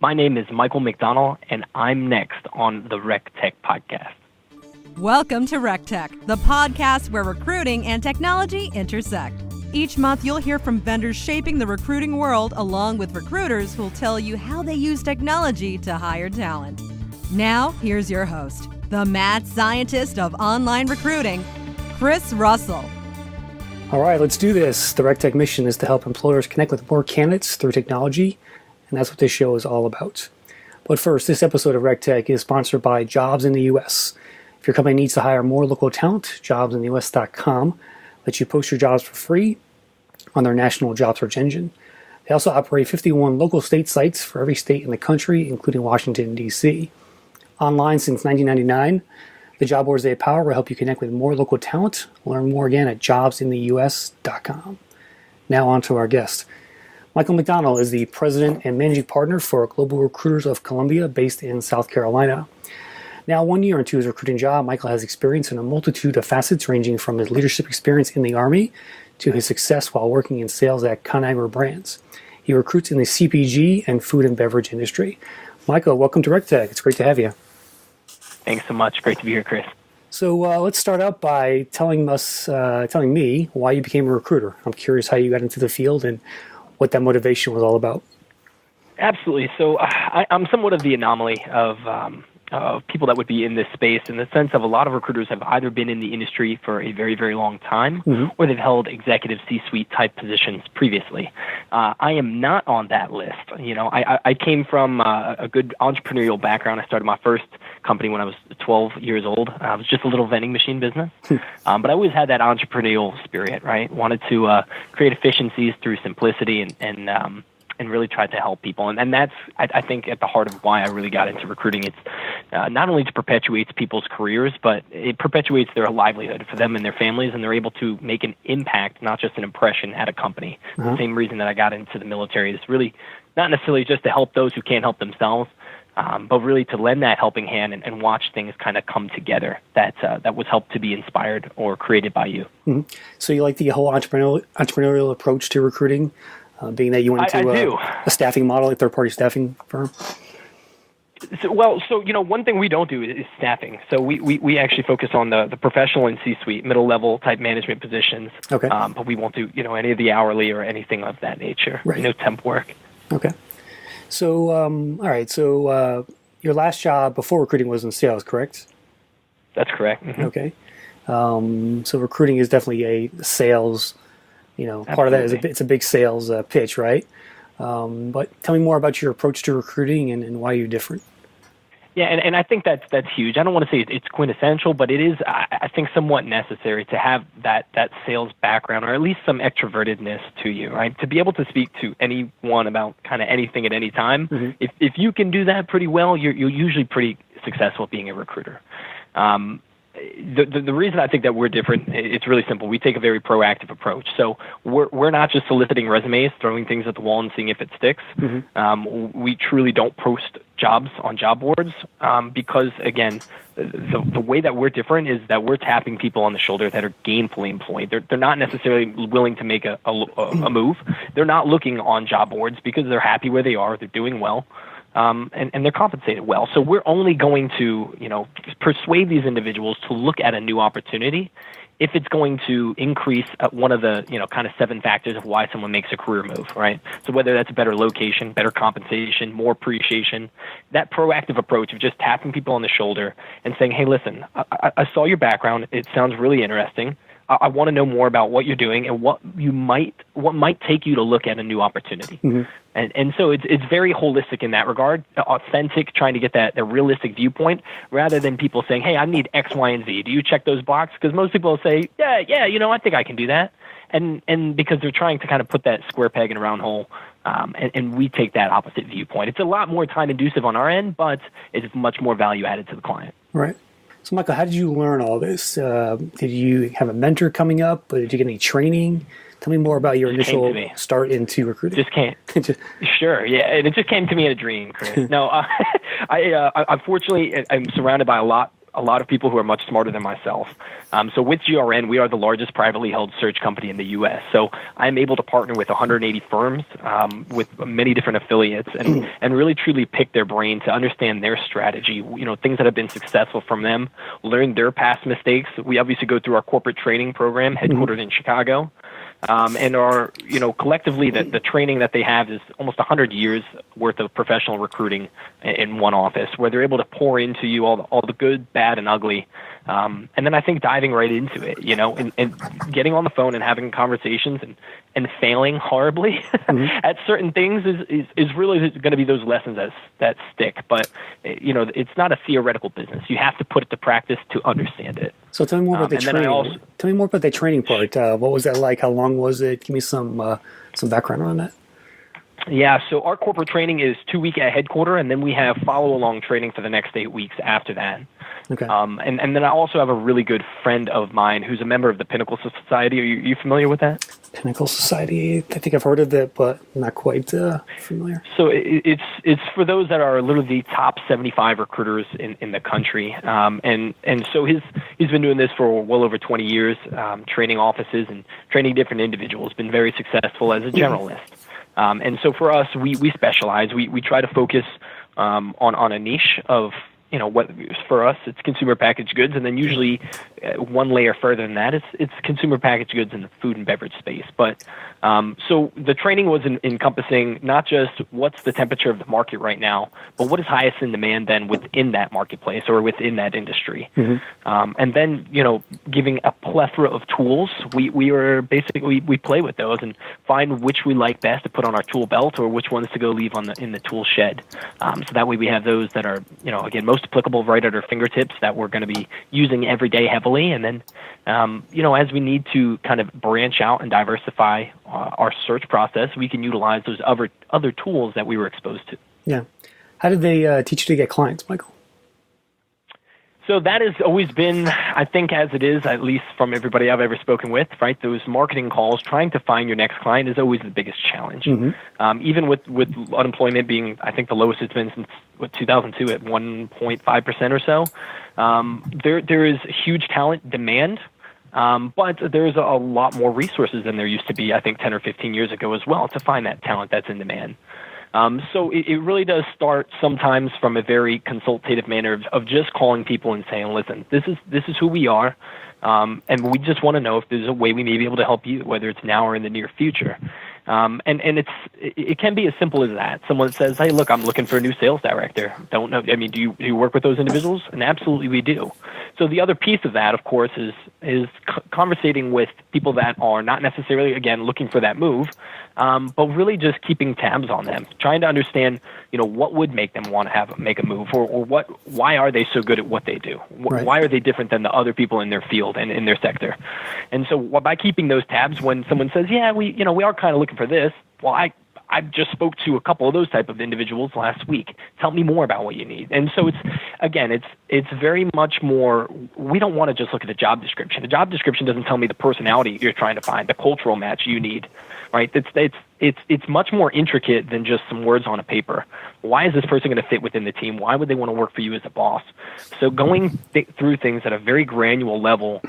My name is Michael McDonnell, and I'm next on the RecTech podcast. Welcome to RecTech, the podcast where recruiting and technology intersect. Each month, you'll hear from vendors shaping the recruiting world, along with recruiters who'll tell you how they use technology to hire talent. Now, here's your host, the mad scientist of online recruiting, Chris Russell. All right, let's do this. The RecTech mission is to help employers connect with more candidates through technology, and that's what this show is all about. But first, this episode of RecTech is sponsored by Jobs in the U.S. If your company needs to hire more local talent, jobsintheus.com lets you post your jobs for free on their national job search engine. They also operate 51 local state sites for every state in the country, including Washington, D.C. Online since 1999, the job boards they power will help you connect with more local talent. Learn more again at jobsintheus.com. Now on to our guest. Michael McDonnell is the president and managing partner for Global Recruiters of Columbia, based in South Carolina. Now, 1 year into his recruiting job, Michael has experience in a multitude of facets, ranging from his leadership experience in the Army to his success while working in sales at ConAgra Brands. He recruits in the CPG and food and beverage industry. Michael, welcome to RecTech. It's great to have you. Thanks so much. Great to be here, Chris. So let's start out by telling me why you became a recruiter. I'm curious how you got into the field and what that motivation was all about. Absolutely. So I'm somewhat of the anomaly of people that would be in this space, in the sense of a lot of recruiters have either been in the industry for a very, very long time, or they've held executive C-suite type positions previously. I am not on that list. You know, I came from a good entrepreneurial background. I started my first company when I was 12 years old. It was just a little vending machine business. But I always had that entrepreneurial spirit, right? Wanted to create efficiencies through simplicity and really tried to help people. And that's, I think, at the heart of why I really got into recruiting. It's not only to perpetuate people's careers, but it perpetuates their livelihood for them and their families, and they're able to make an impact, not just an impression at a company. The same reason that I got into the military is really not necessarily just to help those who can't help themselves, but really to lend that helping hand and watch things kind of come together that was helped to be inspired or created by you. So you like the whole entrepreneurial approach to recruiting? Being that you went into a staffing model, a third-party staffing firm? So one thing we don't do is staffing. So we actually focus on the professional and C-suite, middle-level type management positions. Okay. But we won't do, any of the hourly or anything of that nature. Right. No temp work. Okay. So, all right. So your last job before recruiting was in sales, correct? That's correct. Mm-hmm. Okay. So recruiting is definitely a sales. Part of that is it's a big sales pitch, right? But tell me more about your approach to recruiting and why you're different. Yeah, and I think that's huge. I don't want to say it's quintessential, but it is, I think, somewhat necessary to have that sales background, or at least some extrovertedness to you, right? To be able to speak to anyone about kind of anything at any time. If you can do that pretty well, you're usually pretty successful at being a recruiter. The reason I think that we're different, it's really simple. We take a very proactive approach. So we're not just soliciting resumes, throwing things at the wall and seeing if it sticks. We truly don't post jobs on job boards because, again, the way that we're different is that we're tapping people on the shoulder that are gainfully employed. They're not necessarily willing to make a move. They're not looking on job boards because they're happy where they are. They're doing well. And they're compensated well. So we're only going to, persuade these individuals to look at a new opportunity if it's going to increase one of the, kind of 7 factors of why someone makes a career move, right? So whether that's a better location, better compensation, more appreciation, that proactive approach of just tapping people on the shoulder and saying, hey, listen, I saw your background. It sounds really interesting. I want to know more about what you're doing and what might take you to look at a new opportunity. And so it's very holistic in that regard, authentic, trying to get that realistic viewpoint, rather than people saying, hey, I need X, Y, and Z. Do you check those boxes? Because most people will say, yeah, I think I can do that. And because they're trying to kind of put that square peg in a round hole, and we take that opposite viewpoint. It's a lot more time-inducive on our end, but it's much more value added to the client. Right. So, Michael, how did you learn all this? Did you have a mentor coming up? Did you get any training? Tell me more about your initial start into recruiting. Sure, yeah. And it just came to me in a dream, Chris. No, I unfortunately, I'm surrounded by a lot a lot of people who are much smarter than myself. So with GRN, we are the largest privately held search company in the U.S. So I'm able to partner with 180 firms with many different affiliates and really truly pick their brain to understand their strategy, things that have been successful from them, learn their past mistakes. We obviously go through our corporate training program headquartered in Chicago. And our, collectively, the training that they have is almost 100 years worth of professional recruiting in one office, where they're able to pour into you all the good, bad, and ugly. And then I think diving right into it, and getting on the phone and having conversations and failing horribly at certain things is really going to be those lessons that stick. But, it's not a theoretical business. You have to put it to practice to understand it. So tell me more about the training. Tell me more about the training part. What was that like? How long was it? Give me some background on that. Yeah, so our corporate training is 2 weeks at headquarters, and then we have follow-along training for the next 8 weeks after that. Okay. And then I also have a really good friend of mine who's a member of the Pinnacle Society. Are you familiar with that? Pinnacle Society. I think I've heard of it, but not quite familiar. So it's for those that are literally the top 75 recruiters in the country. And so he's been doing this for well over 20 years, training offices and training different individuals. Been very successful as a generalist. And so for us, we specialize. We try to focus on a niche of, what for us, it's consumer packaged goods. And then usually one layer further than that, it's consumer packaged goods in the food and beverage space. But so the training was encompassing not just what's the temperature of the market right now, but what is highest in demand then within that marketplace or within that industry. And then, giving a plethora of tools. We are basically, we play with those and find which we like best to put on our tool belt or which ones to go leave in the tool shed. So that way we have those that are, again, most applicable right at our fingertips that we're going to be using every day heavily. And then, as we need to kind of branch out and diversify our search process, we can utilize those other tools that we were exposed to. Yeah. How did they teach you to get clients, Michael? So that has always been, I think, as it is, at least from everybody I've ever spoken with, right? Those marketing calls, trying to find your next client is always the biggest challenge. Even with unemployment being, I think, the lowest it's been since 2002 at 1.5% or so, there is huge talent demand. But there's a lot more resources than there used to be, I think, 10 or 15 years ago as well to find that talent that's in demand. So it really does start sometimes from a very consultative manner of just calling people and saying, listen, this is who we are, and we just want to know if there's a way we may be able to help you, whether it's now or in the near future. And it can be as simple as that. Someone says, hey, look, I'm looking for a new sales director. Don't know. I mean, do you work with those individuals? And absolutely we do. So the other piece of that, of course, is conversating with people that are not necessarily, again, looking for that move, but really just keeping tabs on them, trying to understand, what would make them want to make a move, or why are they so good at what they do? Right. Why are they different than the other people in their field and in their sector? And so by keeping those tabs, when someone says, yeah, we are kind of looking for this, well, I just spoke to a couple of those type of individuals last week. Tell me more about what you need. And so it's very much more, we don't want to just look at the job description. The job description doesn't tell me the personality you're trying to find, the cultural match you need, right? It's much more intricate than just some words on a paper. Why is this person going to fit within the team? Why would they want to work for you as a boss? So going through things at a very granular level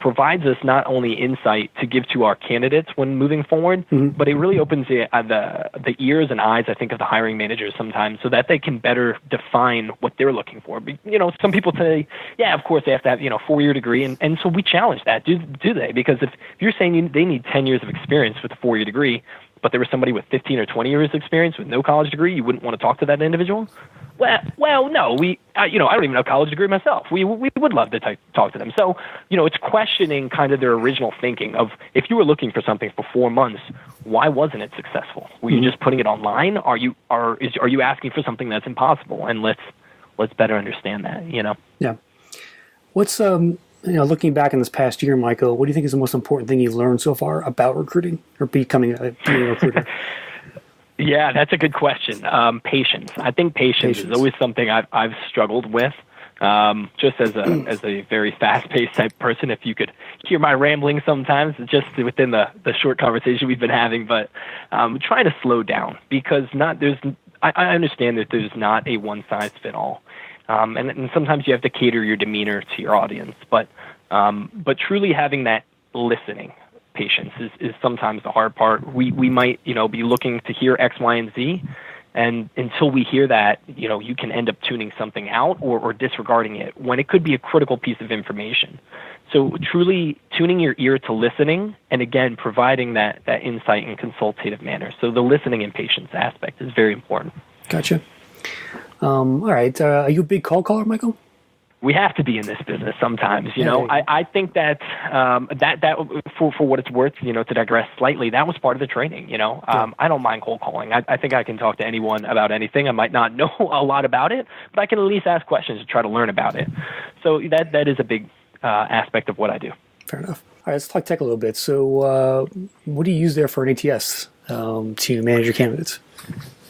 provides us not only insight to give to our candidates when moving forward, but it really opens the ears and eyes, I think, of the hiring managers sometimes so that they can better define what they're looking for. Some people say, yeah, of course they have to have, 4-year degree. And so we challenge that. Do they? Because if you're saying they need 10 years of experience with a 4-year degree, but there was somebody with 15 or 20 years of experience with no college degree, you wouldn't want to talk to that individual? Well, no, I don't even have a college degree myself. We would love to talk to them. So, it's questioning kind of their original thinking of, if you were looking for something for 4 months, why wasn't it successful? Were you just putting it online? Are you asking for something that's impossible? And let's better understand that, Yeah. What's, looking back in this past year, Michael, what do you think is the most important thing you've learned so far about recruiting or being a recruiter? Yeah, that's a good question. Patience. I think patience is always something I've struggled with. Just as a very fast-paced type person, if you could hear my rambling sometimes, just within the short conversation we've been having, but trying to slow down because I understand that there's not a one-size-fit-all. And sometimes you have to cater your demeanor to your audience. But truly having that listening patience is sometimes the hard part. We might, be looking to hear X, Y, and Z. And until we hear that, you can end up tuning something out or disregarding it when it could be a critical piece of information. So truly tuning your ear to listening and, again, providing that insight in consultative manner. So the listening and patience aspect is very important. Gotcha. All right. Are you a big cold caller, Michael? We have to be in this business sometimes, I think that for what it's worth, to digress slightly, that was part of the training, I don't mind cold calling. I think I can talk to anyone about anything. I might not know a lot about it, but I can at least ask questions to try to learn about it. So that is a big aspect of what I do. Fair enough. All right, let's talk tech a little bit. So what do you use there for an ATS to manage your candidates,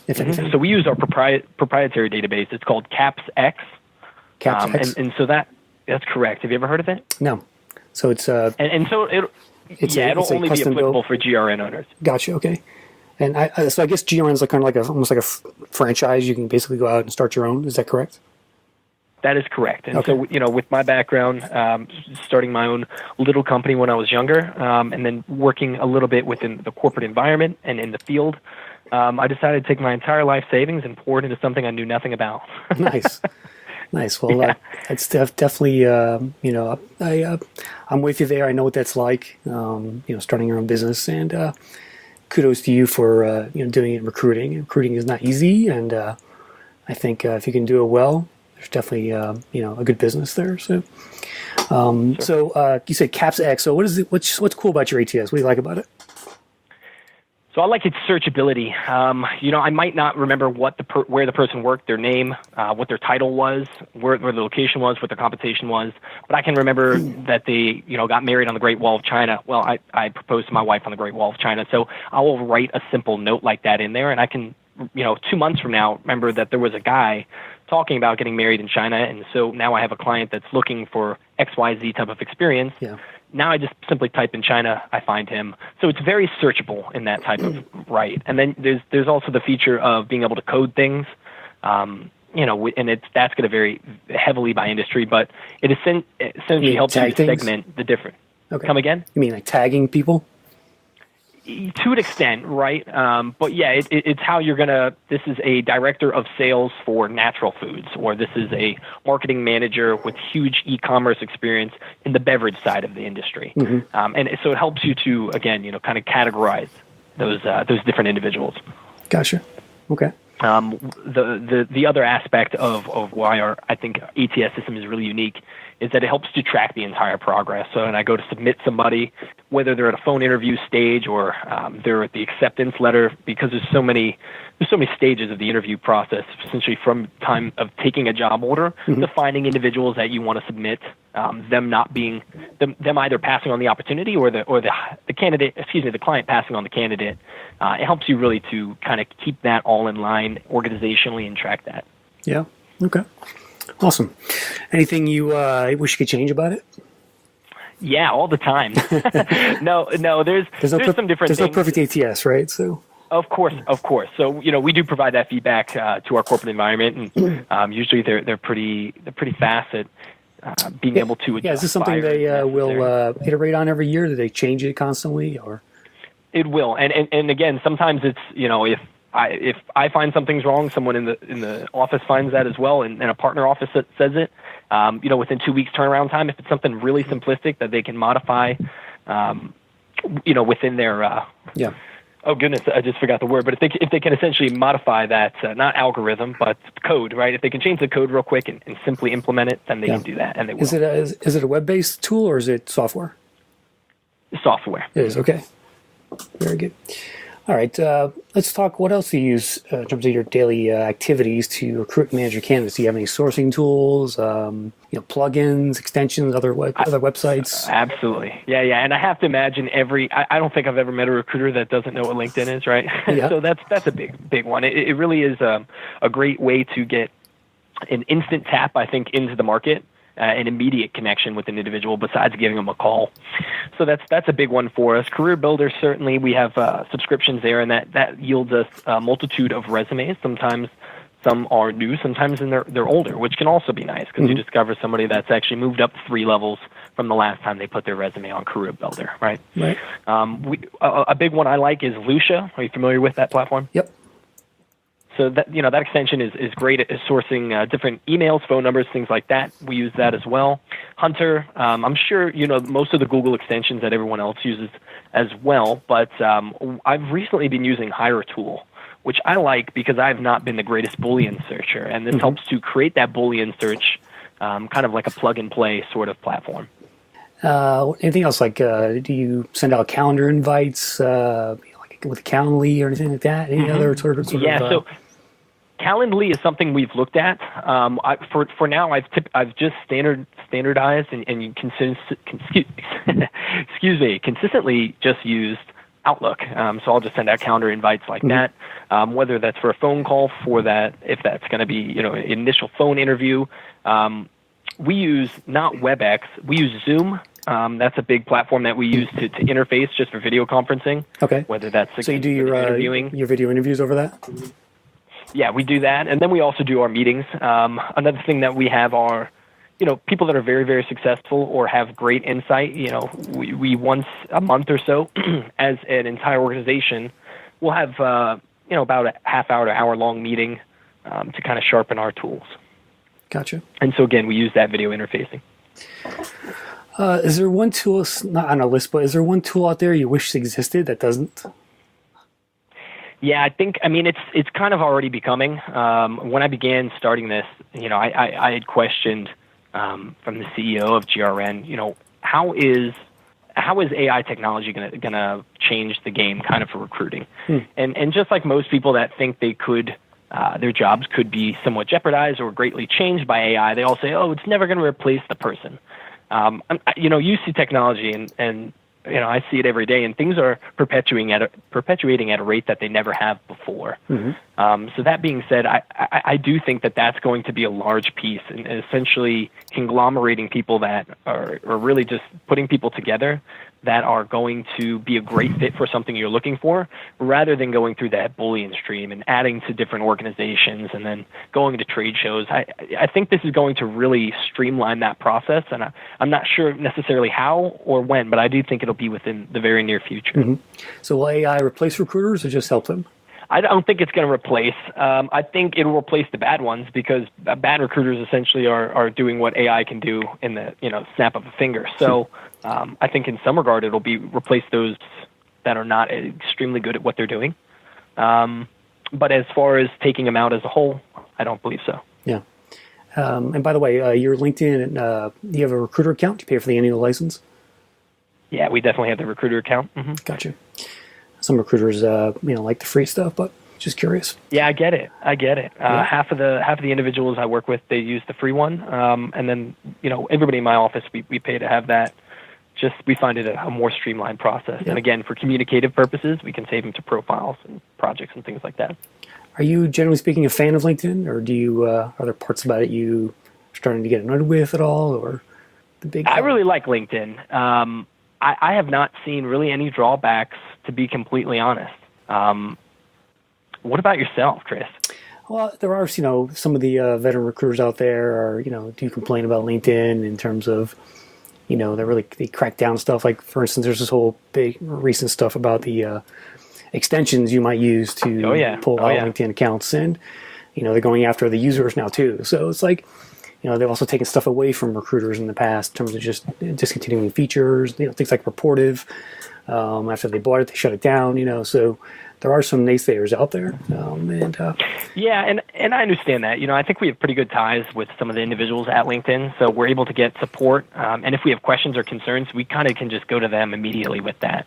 if anything? So we use our proprietary database. It's called CAPS-X. And so that's correct. Have you ever heard of it? No. So it's so it'll only be applicable for GRN owners. Gotcha. Okay. And so I guess GRN is almost like a franchise. You can basically go out and start your own. Is that correct? That is correct. And so with my background, starting my own little company when I was younger, and then working a little bit within the corporate environment and in the field, I decided to take my entire life savings and pour it into something I knew nothing about. Nice. Well, that's definitely, I'm with you there. I know what that's like, starting your own business, and kudos to you for, doing it in recruiting. Recruiting is not easy, and I think if you can do it well, there's definitely, a good business there. So, sure. So you said CAPS-X. So what is it? What's cool about your ATS? What do you like about it? So I like its searchability. I might not remember where the person worked, their name, what their title was, where the location was, what their compensation was. But I can remember that they, got married on the Great Wall of China. Well, I proposed to my wife on the Great Wall of China. So I will write a simple note like that in there, and I can, 2 months from now, remember that there was a guy talking about getting married in China, and so now I have a client that's looking for XYZ type of experience. Yeah. Now I just simply type in China, I find him. So it's very searchable in that type of write. And then there's also the feature of being able to code things, and that's going to vary heavily by industry, but it essentially helps you segment the different. Okay. Come again? You mean like tagging people? To an extent, right? But yeah, it's how you're this is a director of sales for natural foods, or this is a marketing manager with huge e-commerce experience in the beverage side of the industry. Mm-hmm. And so it helps you to, again, kind of categorize those different individuals. Gotcha. Okay. The other aspect of why I think ATS system is really unique is that it helps to track the entire progress. So when I go to submit somebody, whether they're at a phone interview stage or they're at the acceptance letter, because there's so many stages of the interview process, essentially from time of taking a job order mm-hmm. to finding individuals that you want to submit, them not being them either passing on the opportunity or the candidate, the client passing on the candidate. It helps you really to kind of keep that all in line organizationally and track that. Yeah. Okay. Awesome. Anything you wish you could change about it? Yeah, all the time. No. There's some different things. There's no perfect ATS, right? So. Of course. So we do provide that feedback to our corporate environment, and usually they're pretty fast at being able to adjust. Yeah, is this something they will iterate on every year? Do they change it constantly, or? It will, and again, sometimes it's if I find something's wrong, someone in the office finds that as well, and a partner office that says it. Within 2 weeks turnaround time, if it's something really simplistic that they can modify, within their oh goodness, I just forgot the word. But if they can essentially modify that, not algorithm, but code, right? If they can change the code real quick and simply implement it, then they can do that, and they will. Is it a web-based tool or is it software? Software. It is, okay. Very good. All right, let's talk. What else do you use in terms of your daily activities to recruit and manage your candidates? Do you have any sourcing tools, plugins, extensions, other websites? Absolutely, yeah. And I have to imagine I don't think I've ever met a recruiter that doesn't know what LinkedIn is, right? Yeah. So that's a big one. It really is a great way to get an instant tap, I think, into the market. An immediate connection with an individual besides giving them a call. So that's a big one for us. Career Builder, certainly we have subscriptions there, and that yields us a multitude of resumes. Sometimes Some are new, sometimes they're older, which can also be nice because you discover somebody that's actually moved up 3 levels from the last time they put their resume on Career Builder, right? Right. A big one I like is Lucia. Are you familiar with that platform? Yep. So that extension is great at sourcing different emails, phone numbers, things like that. We use that as well. Hunter, I'm sure most of the Google extensions that everyone else uses as well, but I've recently been using HireTool, which I like because I've not been the greatest Boolean searcher, and this helps to create that Boolean search, kind of like a plug-and-play sort of platform. Anything else, like do you send out calendar invites like with Calendly or anything like that? Any other sort of so Calendly is something we've looked at. For now, I've just standardized and consistently just used Outlook. So I'll just send out calendar invites like that. Whether that's for a phone call, if that's going to be initial phone interview. We use not WebEx, we use Zoom. That's a big platform that we use to interface just for video conferencing. Okay. Whether that's so you do your video interviews over that? Yeah, we do that, and then we also do our meetings. Another thing that we have are, people that are very, very successful or have great insight. We once a month or so, as an entire organization, we'll have about a half hour to hour long meeting to kind of sharpen our tools. Gotcha. And so again, we use that video interfacing. Is there one tool, not on a list, but is there one tool out there you wish existed that doesn't? Yeah, it's kind of already becoming. When I began starting this, I had questioned from the CEO of GRN, how is AI technology going to change the game kind of for recruiting? And just like most people that think they could, their jobs could be somewhat jeopardized or greatly changed by AI, they all say, oh, it's never going to replace the person. You see technology and I see it every day, and things are perpetuating at a rate that they never have before. So that being said, I do think that that's going to be a large piece, and essentially conglomerating people that are really just putting people together that are going to be a great fit for something you're looking for, rather than going through that Boolean stream and adding to different organizations and then going to trade shows. I think this is going to really streamline that process, and I'm not sure necessarily how or when, but I do think it'll be within the very near future. So will AI replace recruiters or just help them? I don't think it's going to replace. I think it will replace the bad ones, because bad recruiters essentially are doing what AI can do in the snap of a finger. So I think in some regard it'll replace those that are not extremely good at what they're doing. But as far as taking them out as a whole, I don't believe so. Yeah. And by the way, your LinkedIn, you have a recruiter account? You pay for the annual license? Yeah, we definitely have the recruiter account. Gotcha. Some recruiters, like the free stuff, but just curious. Yeah, I get it. Half of the individuals I work with, they use the free one, and then everybody in my office, we pay to have that. Just we find it a more streamlined process, and again, for communicative purposes, we can save them to profiles and projects and things like that. Are you generally speaking a fan of LinkedIn, or do you are there parts about it you are starting to get annoyed with at all, or the big? I really like LinkedIn. I have not seen really any drawbacks, to be completely honest. What about yourself, Chris? Well, there are, some of the veteran recruiters out there do complain about LinkedIn in terms of, they crack down stuff. Like, for instance, there's this whole big recent stuff about the extensions you might use to pull out LinkedIn accounts. And, they're going after the users now too. So it's like, they've also taken stuff away from recruiters in the past in terms of just discontinuing features, things like Reportive. After they bought it, they shut it down, so there are some naysayers out there. And I understand that. I think we have pretty good ties with some of the individuals at LinkedIn, so we're able to get support. And if we have questions or concerns, we kind of can just go to them immediately with that.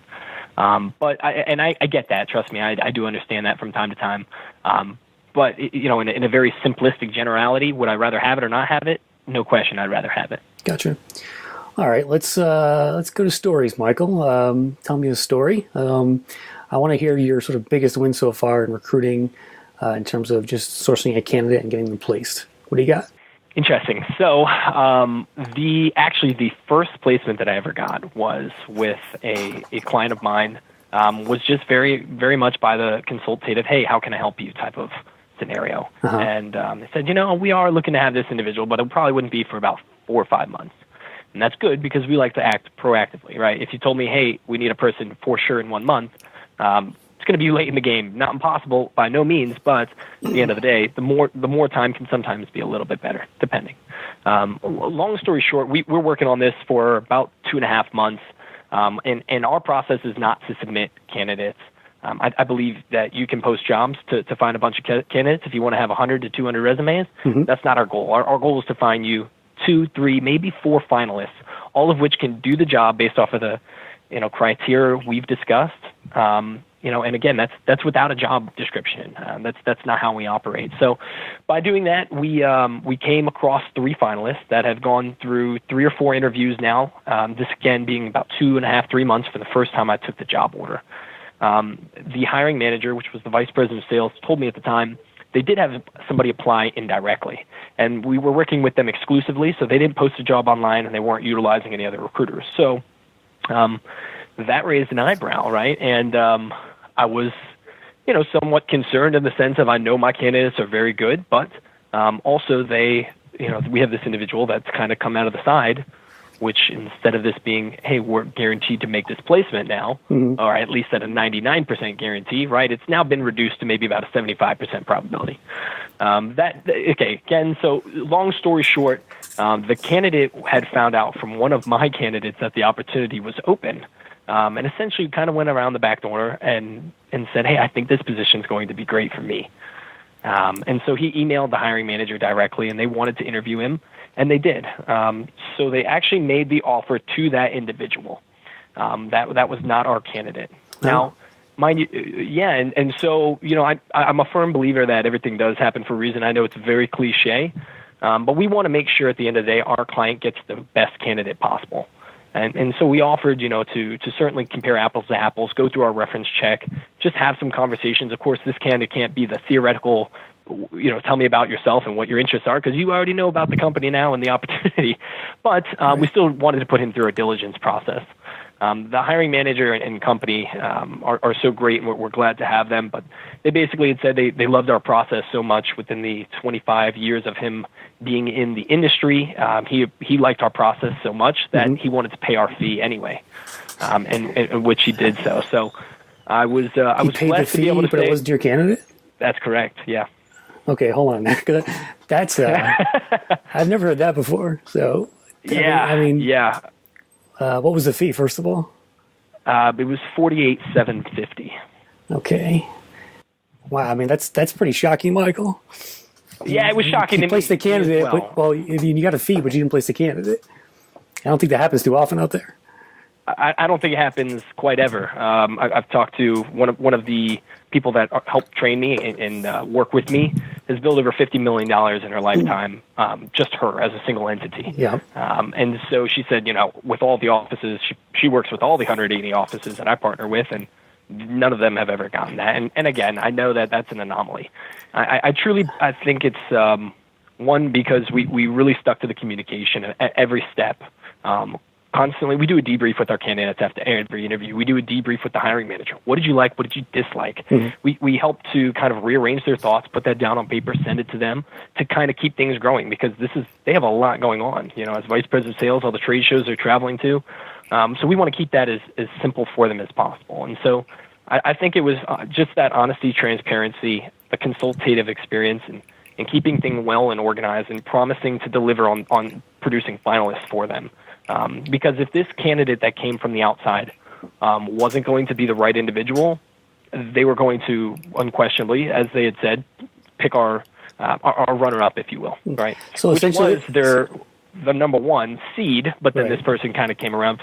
But I get that. Trust me, I do understand that from time to time. But in a very simplistic generality, would I rather have it or not have it? No question, I'd rather have it. Gotcha. All right, let's go to stories, Michael. Tell me a story. I want to hear your sort of biggest win so far in recruiting, in terms of just sourcing a candidate and getting them placed. What do you got? Interesting. So the first placement that I ever got was with a client of mine. Was just very, very much by the consultative, hey, how can I help you type of scenario. And they said, we are looking to have this individual, but it probably wouldn't be for about 4 or 5 months. And that's good because we like to act proactively, right? If you told me, hey, we need a person for sure in 1 month, it's going to be late in the game. Not impossible by no means, but at the end of the day, the more time can sometimes be a little bit better, depending. Long story short, we're working on this for about 2.5 months, and our process is not to submit candidates. I believe that you can post jobs to find a bunch of candidates. If you want to have 100 to 200 resumes, that's not our goal. Our goal is to find you 2, 3, maybe 4 finalists, all of which can do the job based off of the criteria we've discussed. And again, that's without a job description. That's not how we operate. So by doing that, we came across 3 finalists that have gone through 3 or 4 interviews now. This again being about 2.5, 3 months for the first time I took the job order. The hiring manager, which was the vice president of sales, told me at the time they did have somebody apply indirectly, and we were working with them exclusively, so they didn't post a job online and they weren't utilizing any other recruiters. So that raised an eyebrow, right? And I was, somewhat concerned in the sense of I know my candidates are very good, but also we have this individual that's kind of come out of the side, which instead of this being, hey, we're guaranteed to make this placement now, or at least at a 99% guarantee, right? It's now been reduced to maybe about a 75% probability. So long story short, the candidate had found out from one of my candidates that the opportunity was open, and essentially kind of went around the back door and said, hey, I think this position is going to be great for me. And so he emailed the hiring manager directly, and they wanted to interview him. And they did. So they actually made the offer to that individual. That was not our candidate. Now, mind you, and so I'm a firm believer that everything does happen for a reason. I know it's very cliche, but we want to make sure at the end of the day our client gets the best candidate possible. And so we offered, to certainly compare apples to apples, go through our reference check, just have some conversations. Of course, this candidate can't be the theoretical, tell me about yourself and what your interests are, because you already know about the company now and the opportunity. But we still wanted to put him through a diligence process. The hiring manager and company are so great, and we're glad to have them. But they basically had said they loved our process so much within the 25 years of him being in the industry. He liked our process so much that he wanted to pay our fee anyway, and which he did so. So I was blessed to be able to but say, it wasn't your candidate? That's correct, yeah. Okay, hold on. That's I've never heard that before. So yeah. What was the fee, first of all? It was $48,750. Okay. Wow, I mean that's pretty shocking, Michael. Yeah, it was shocking. You placed the candidate, well. You got a fee, but you didn't place the candidate. I don't think that happens too often out there. I don't think it happens quite ever. I've talked to one of the people that helped train me and work with me, has built over $50 million in her lifetime, just her as a single entity. Yeah. And so she said, with all the offices, she works with all the 180 offices that I partner with, and none of them have ever gotten that. And again, I know that that's an anomaly. I truly think it's one, because we really stuck to the communication at every step. Constantly, we do a debrief with our candidates after every interview. We do a debrief with the hiring manager. What did you like? What did you dislike? We help to kind of rearrange their thoughts, put that down on paper, send it to them to kind of keep things growing, because they have a lot going on. As vice president of sales, all the trade shows they're traveling to. So we want to keep that as simple for them as possible. And so I think it was just that honesty, transparency, the consultative experience, and keeping things well and organized, and promising to deliver on producing finalists for them. Because if this candidate that came from the outside wasn't going to be the right individual, they were going to unquestionably, as they had said, pick our runner-up, if you will, right? So which essentially, was the number one seed, but then this person kind of came around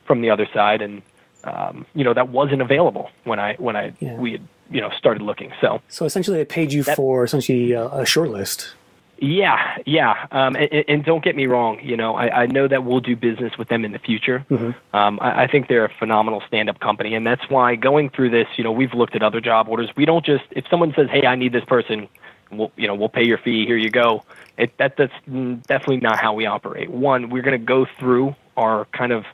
from the other side, and that wasn't available when we had started looking. So essentially, they paid you for essentially a short list. Yeah. And don't get me wrong, I know that we'll do business with them in the future. I think they're a phenomenal stand-up company, and that's why going through this, we've looked at other job orders. We don't just, if someone says, hey, I need this person, we'll pay your fee, here you go. That's definitely not how we operate. One, we're going to go through our kind of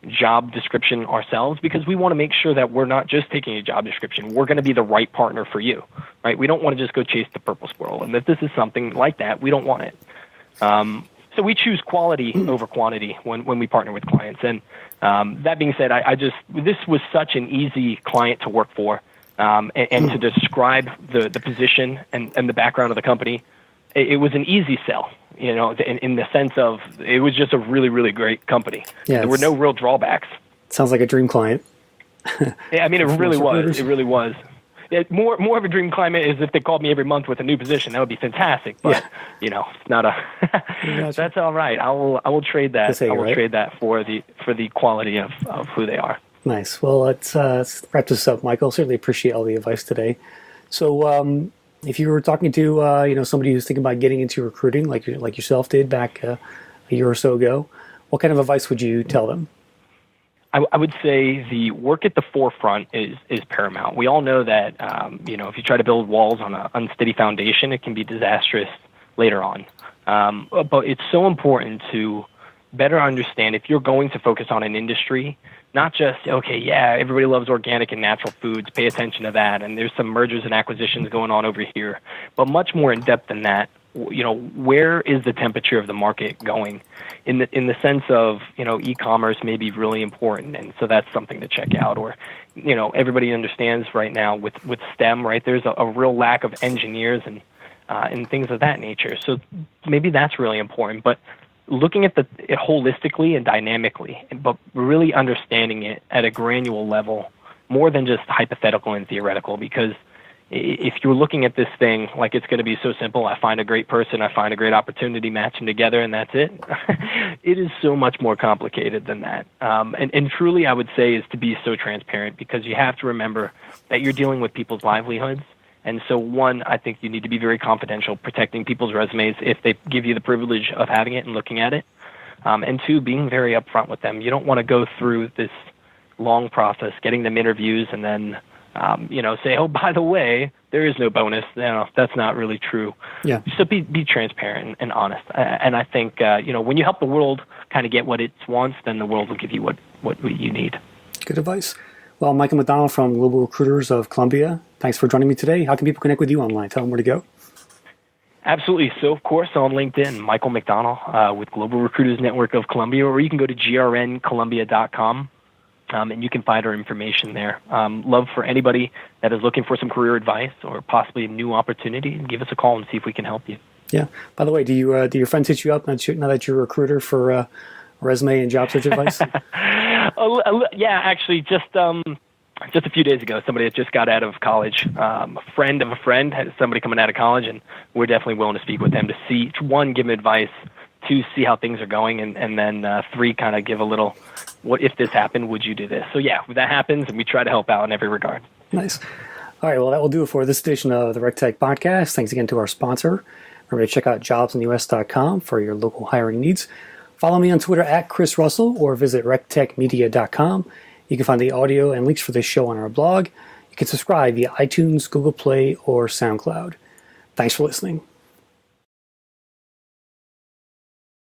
job description ourselves, because we want to make sure that we're not just taking a job description. We're going to be the right partner for you, right? We don't want to just go chase the purple squirrel. And if this is something like that, we don't want it. So we choose quality over quantity when we partner with clients. And that being said, this was such an easy client to work for, and to describe the position and the background of the company. It was an easy sell, in the sense of it was just a really, really great company. Yeah, there were no real drawbacks. Sounds like a dream client. Yeah, I mean, it really was. It really was. More of a dream client is if they called me every month with a new position. That would be fantastic. But it's not a. That's all right. I will trade that. I will trade that for the quality of who they are. Nice. Well, let's wrap this up, Michael. Certainly appreciate all the advice today. So, if you were talking to somebody who's thinking about getting into recruiting, like yourself did back a year or so ago, what kind of advice would you tell them? I would say the work at the forefront is paramount. We all know that if you try to build walls on an unsteady foundation, it can be disastrous later on. But it's so important to better understand if you're going to focus on an industry, not just, everybody loves organic and natural foods, pay attention to that, and there's some mergers and acquisitions going on over here, but much more in depth than that. Where is the temperature of the market going? In the sense of, e-commerce may be really important, and so that's something to check out. Or, everybody understands right now with STEM, right? There's a real lack of engineers and things of that nature. So maybe that's really important. But looking at it holistically and dynamically, but really understanding it at a granular level, more than just hypothetical and theoretical, because if you're looking at this thing like it's going to be so simple, I find a great person, I find a great opportunity, match them together, and that's it. It is so much more complicated than that. And truly, I would say, is to be so transparent, because you have to remember that you're dealing with people's livelihoods. And so, one, I think you need to be very confidential, protecting people's resumes if they give you the privilege of having it and looking at it. And two, being very upfront with them. You don't want to go through this long process, getting them interviews, and then say, oh, by the way, there is no bonus. No, that's not really true. Yeah. So be transparent and honest. And I think, when you help the world kind of get what it wants, then the world will give you what you need. Good advice. Well, Michael McDonnell from Global Recruiters of Columbia, thanks for joining me today. How can people connect with you online? Tell them where to go. Absolutely. So, of course, on LinkedIn, Michael McDonnell with Global Recruiters Network of Columbia, or you can go to grncolumbia.com. And you can find our information there. Love for anybody that is looking for some career advice or possibly a new opportunity, give us a call and see if we can help you. Yeah. By the way, do your friends hit you up now that you're a recruiter for resume and job search advice? Yeah, actually, just a few days ago, somebody that just got out of college, a friend of a friend, had somebody coming out of college, and we're definitely willing to speak with them to see, one, give them advice, two, see how things are going, and then three, kind of give a little, what if this happened, would you do this? So yeah, that happens, and we try to help out in every regard. Nice. All right, well, that will do it for this edition of the RecTech Podcast. Thanks again to our sponsor. Remember to check out jobsintheus.com for your local hiring needs. Follow me on Twitter at Chris Russell, or visit rectechmedia.com. You can find the audio and links for this show on our blog. You can subscribe via iTunes, Google Play, or SoundCloud. Thanks for listening.